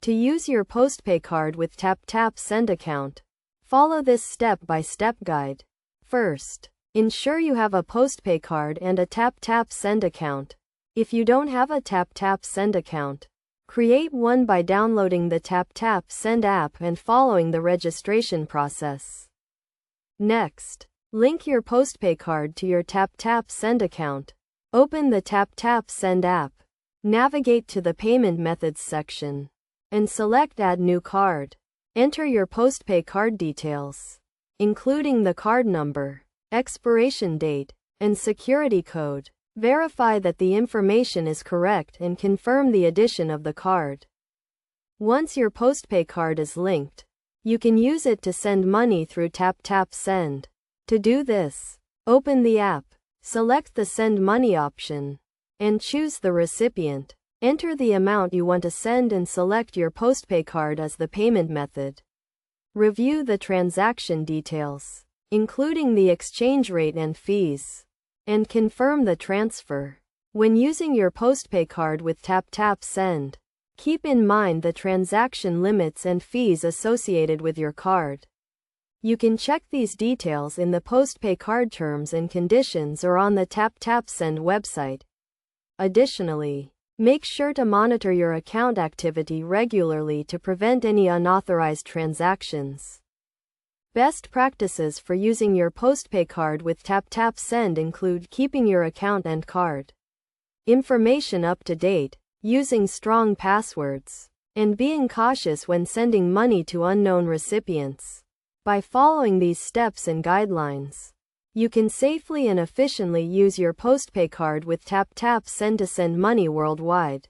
To use your Postepay card with TAPTAP Send account, follow this step-by-step guide. First, ensure you have a Postepay card and a TAPTAP Send account. If you don't have a TAPTAP Send account, create one by downloading the TAPTAP Send app and following the registration process. Next, link your Postepay card to your TAPTAP Send account. Open the TAPTAP Send app, navigate to the Payment Methods section, and select Add New Card. Enter your Postepay card details, including the card number, expiration date, and security code. Verify that the information is correct and confirm the addition of the card. Once your Postepay card is linked, you can use it to send money through TAPTAP Send. To do this, open the app, select the Send Money option, and choose the recipient. Enter the amount you want to send and select your Postepay card as the payment method. Review the transaction details, including the exchange rate and fees, and confirm the transfer. When using your Postepay card with TAPTAP Send, keep in mind the transaction limits and fees associated with your card. You can check these details in the Postepay card terms and conditions or on the TAPTAP Send website. Additionally, make sure to monitor your account activity regularly to prevent any unauthorized transactions. Best practices for using your Postepay card with TAPTAP Send include keeping your account and card information up to date, using strong passwords, and being cautious when sending money to unknown recipients. By following these steps and guidelines, you can safely and efficiently use your Postepay card with TAPTAP Send to send money worldwide.